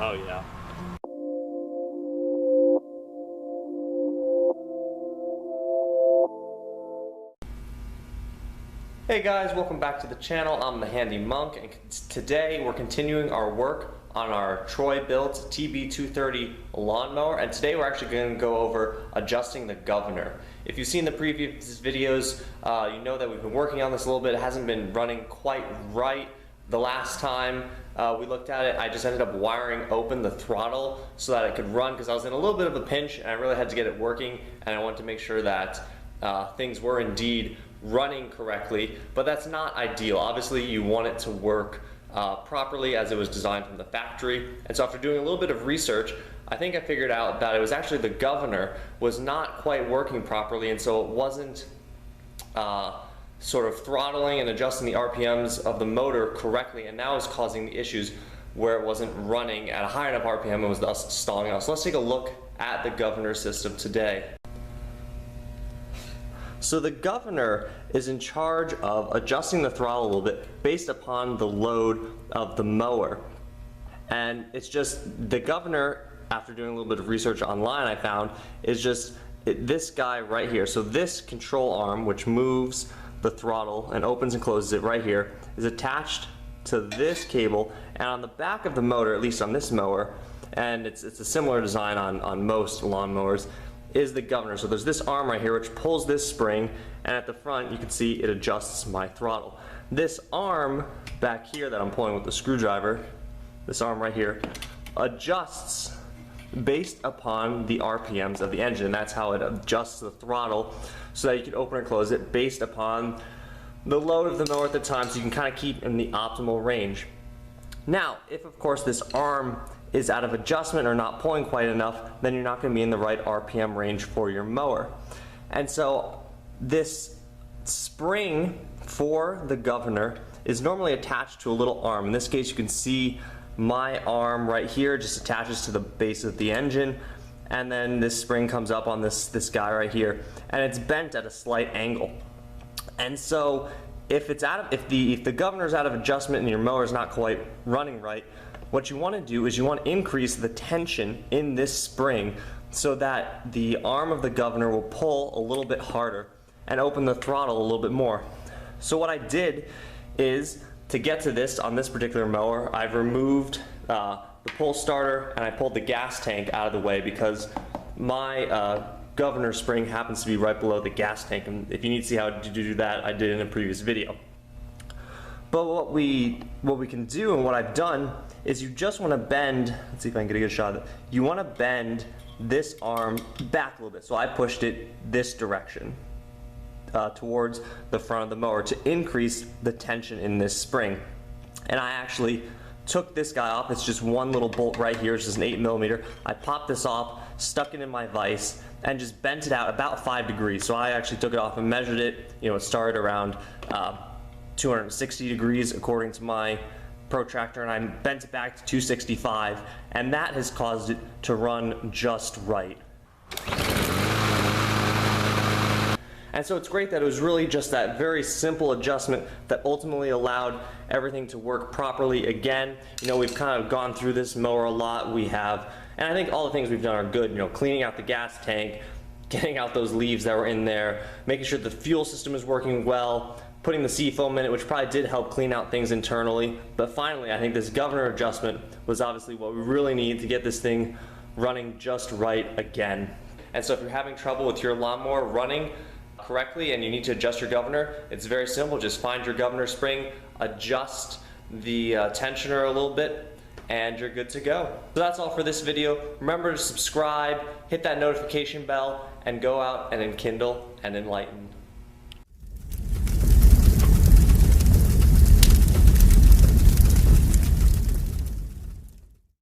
Oh yeah. Hey guys, welcome back to the channel. I'm the Handy Monk, and today we're continuing our work on our Troy-Bilt TB230 lawnmower, and today we're actually going to go over adjusting the governor. If you've seen the previous videos, you know that we've been working on this a little bit. It hasn't been running quite right. The last time we looked at it, I just ended up wiring open the throttle so that it could run, because I was in a little bit of a pinch and I really had to get it working, and I wanted to make sure that things were indeed running correctly, but that's not ideal. Obviously you want it to work properly as it was designed from the factory. And so after doing a little bit of research, I think I figured out that it was actually the governor was not quite working properly, and so it wasn't sort of throttling and adjusting the RPMs of the motor correctly, and that was causing the issues where it wasn't running at a high enough RPM and was thus stalling out. So let's take a look at the governor system today. So the governor is in charge of adjusting the throttle a little bit based upon the load of the mower. And it's just, the governor, after doing a little bit of research online, I found, is just this guy right here. So this control arm, which moves the throttle and opens and closes it right here, is attached to this cable, and on the back of the motor, at least on this mower, and it's a similar design on most lawnmowers, is the governor. So there's this arm right here which pulls this spring, and at the front you can see it adjusts my throttle. This arm back here that I'm pulling with the screwdriver, this arm right here, adjusts based upon the RPMs of the engine, and that's how it adjusts the throttle so that you can open and close it based upon the load of the mower at the time, so you can kind of keep in the optimal range. Now, if of course this arm is out of adjustment or not pulling quite enough, then you're not going to be in the right RPM range for your mower. And so this spring for the governor is normally attached to a little arm. In this case, you can see my arm right here just attaches to the base of the engine, and then this spring comes up on this guy right here, and it's bent at a slight angle. And so if the governor's out of adjustment and your mower's not quite running right, what you want to do is you want to increase the tension in this spring so that the arm of the governor will pull a little bit harder and open the throttle a little bit more. So what I did is, to get to this on this particular mower, I've removed the pull starter and I pulled the gas tank out of the way, because my governor spring happens to be right below the gas tank, and if you need to see how to do that, I did in a previous video. But what we can do, and what I've done, is you just want to bend, let's see if I can get a good shot of it. You want to bend this arm back a little bit. So I pushed it this direction towards the front of the mower to increase the tension in this spring. And I actually took this guy off. It's just one little bolt right here. It's just an 8mm. I popped this off, stuck it in my vise, and just bent it out about 5 degrees. So I actually took it off and measured it. You know, it started around 260 degrees according to my protractor, and I bent it back to 265, and that has caused it to run just right. And so it's great that it was really just that very simple adjustment that ultimately allowed everything to work properly again. You know, we've kind of gone through this mower a lot. We have, and I think all the things we've done are good. You know, cleaning out the gas tank, getting out those leaves that were in there, making sure the fuel system is working well, putting the seafoam in it, which probably did help clean out things internally. But finally, I think this governor adjustment was obviously what we really need to get this thing running just right again. And so if you're having trouble with your lawnmower running correctly and you need to adjust your governor, it's very simple. Just find your governor spring, adjust the tensioner a little bit, and you're good to go. So that's all for this video. Remember to subscribe, hit that notification bell, and go out and enkindle and enlighten.